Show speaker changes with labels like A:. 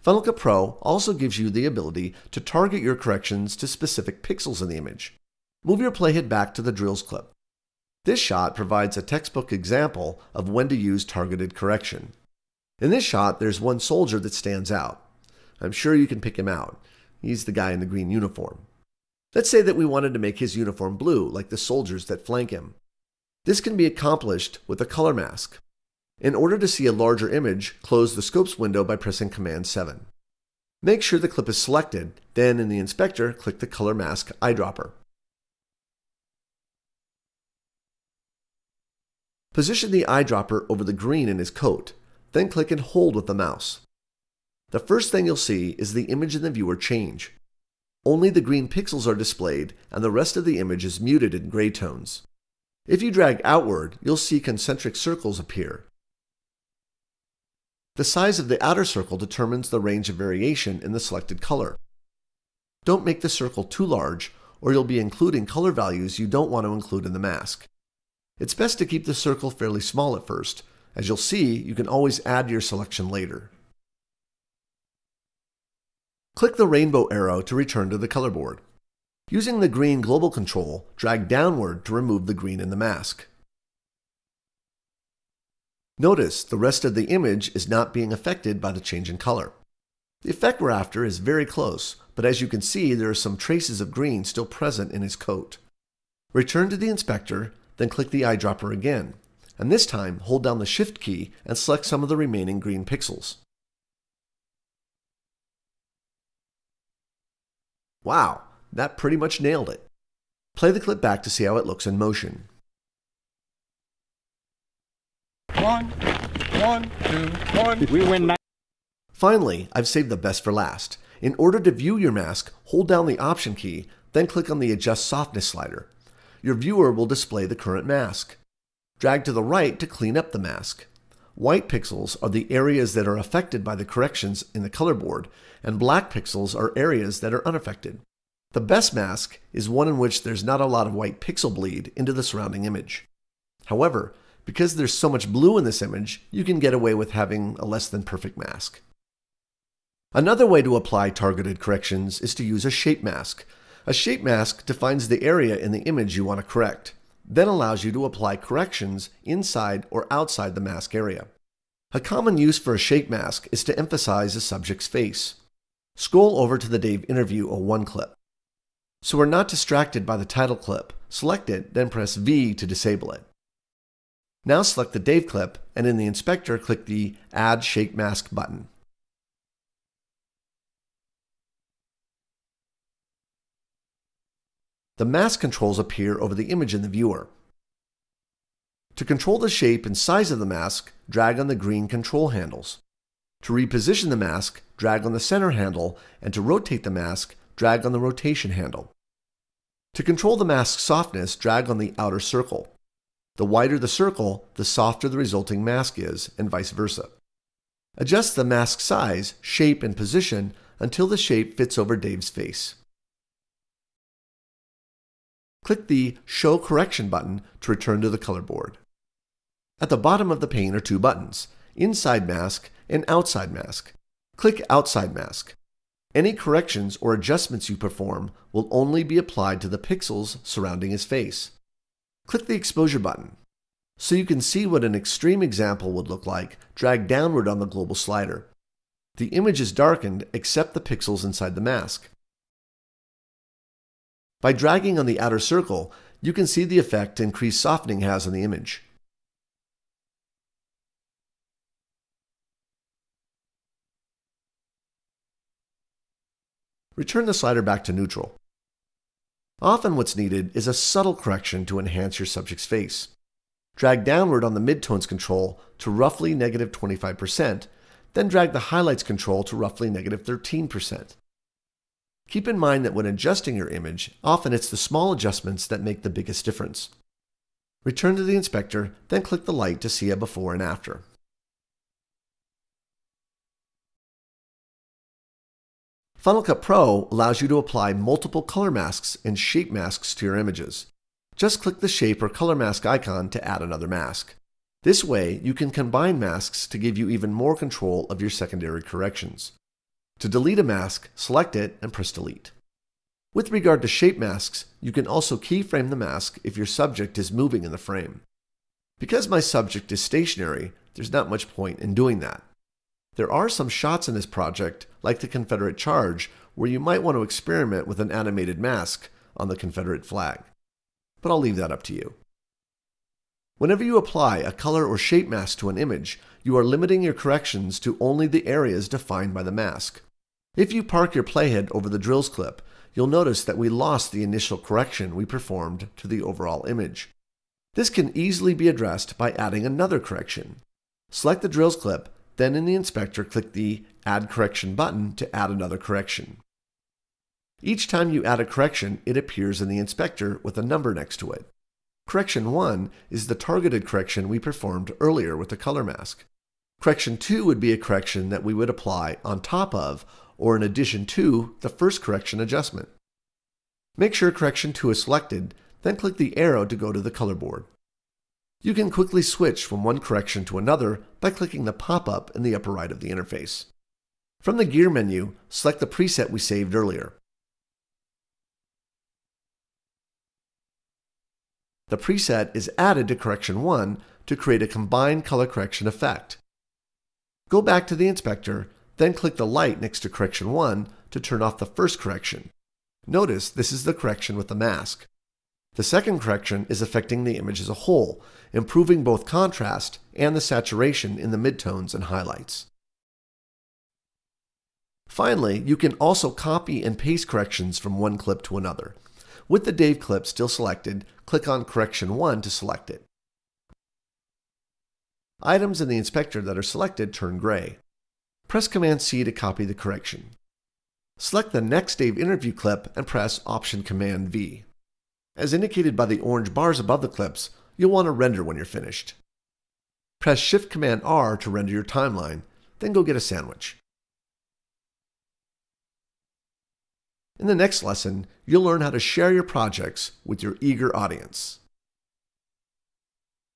A: Final Cut Pro also gives you the ability to target your corrections to specific pixels in the image. Move your playhead back to the drills clip. This shot provides a textbook example of when to use targeted correction. In this shot, there's one soldier that stands out. I'm sure you can pick him out. He's the guy in the green uniform. Let's say that we wanted to make his uniform blue, like the soldiers that flank him. This can be accomplished with a color mask. In order to see a larger image, close the Scopes window by pressing Command 7. Make sure the clip is selected, then in the inspector, click the Color Mask eyedropper. Position the eyedropper over the green in his coat, then click and hold with the mouse. The first thing you'll see is the image in the viewer change. Only the green pixels are displayed and the rest of the image is muted in gray tones. If you drag outward, you'll see concentric circles appear. The size of the outer circle determines the range of variation in the selected color. Don't make the circle too large, or you'll be including color values you don't want to include in the mask. It's best to keep the circle fairly small at first. As you'll see, you can always add your selection later. Click the rainbow arrow to return to the color board. Using the green global control, drag downward to remove the green in the mask. Notice the rest of the image is not being affected by the change in color. The effect we're after is very close, but as you can see, there are some traces of green still present in his coat. Return to the inspector, then click the eyedropper again, and this time hold down the Shift key and select some of the remaining green pixels. Wow, that pretty much nailed it. Play the clip back to see how it looks in motion.
B: 1, 2, 1.
C: We win.
A: Finally, I've saved the best for last. In order to view your mask, hold down the Option key, then click on the Adjust Softness slider. Your viewer will display the current mask. Drag to the right to clean up the mask. White pixels are the areas that are affected by the corrections in the color board, and black pixels are areas that are unaffected. The best mask is one in which there's not a lot of white pixel bleed into the surrounding image. However, because there's so much blue in this image, you can get away with having a less than perfect mask. Another way to apply targeted corrections is to use a shape mask. A shape mask defines the area in the image you want to correct, then allows you to apply corrections inside or outside the mask area. A common use for a shape mask is to emphasize a subject's face. Scroll over to the Dave Interview 01 clip. So we're not distracted by the title clip, select it, then press V to disable it. Now select the Dave clip, and in the inspector, click the Add Shape Mask button. The mask controls appear over the image in the viewer. To control the shape and size of the mask, drag on the green control handles. To reposition the mask, drag on the center handle, and to rotate the mask, drag on the rotation handle. To control the mask's softness, drag on the outer circle. The wider the circle, the softer the resulting mask is, and vice versa. Adjust the mask size, shape, and position until the shape fits over Dave's face. Click the Show Correction button to return to the color board. At the bottom of the pane are two buttons, Inside Mask and Outside Mask. Click Outside Mask. Any corrections or adjustments you perform will only be applied to the pixels surrounding his face. Click the Exposure button. So you can see what an extreme example would look like, drag downward on the global slider. The image is darkened except the pixels inside the mask. By dragging on the outer circle, you can see the effect increased softening has on the image. Return the slider back to neutral. Often what's needed is a subtle correction to enhance your subject's face. Drag downward on the midtones control to roughly -25%, then drag the highlights control to roughly -13%. Keep in mind that when adjusting your image, often it's the small adjustments that make the biggest difference. Return to the inspector, then click the light to see a before and after. Final Cut Pro allows you to apply multiple color masks and shape masks to your images. Just click the shape or color mask icon to add another mask. This way, you can combine masks to give you even more control of your secondary corrections. To delete a mask, select it and press delete. With regard to shape masks, you can also keyframe the mask if your subject is moving in the frame. Because my subject is stationary, there's not much point in doing that. There are some shots in this project, like the Confederate charge, where you might want to experiment with an animated mask on the Confederate flag. But I'll leave that up to you. Whenever you apply a color or shape mask to an image, you are limiting your corrections to only the areas defined by the mask. If you park your playhead over the drills clip, you'll notice that we lost the initial correction we performed to the overall image. This can easily be addressed by adding another correction. Select the drills clip, then in the inspector click the Add Correction button to add another correction. Each time you add a correction, it appears in the inspector with a number next to it. Correction 1 is the targeted correction we performed earlier with the color mask. Correction 2 would be a correction that we would apply on top of or in addition to the first correction adjustment. Make sure correction 2 is selected, then click the arrow to go to the color board. You can quickly switch from one correction to another by clicking the pop-up in the upper right of the interface. From the Gear menu, select the preset we saved earlier. The preset is added to correction 1 to create a combined color correction effect. Go back to the inspector, then click the light next to correction 1 to turn off the first correction. Notice this is the correction with the mask. The second correction is affecting the image as a whole, improving both contrast and the saturation in the midtones and highlights. Finally, you can also copy and paste corrections from one clip to another. With the Dave clip still selected, click on Correction 1 to select it. Items in the inspector that are selected turn gray. Press Command-C to copy the correction. Select the next Dave interview clip and press Option-Command-V. As indicated by the orange bars above the clips, you'll want to render when you're finished. Press Shift-Command-R to render your timeline, then go get a sandwich. In the next lesson, you'll learn how to share your projects with your eager audience.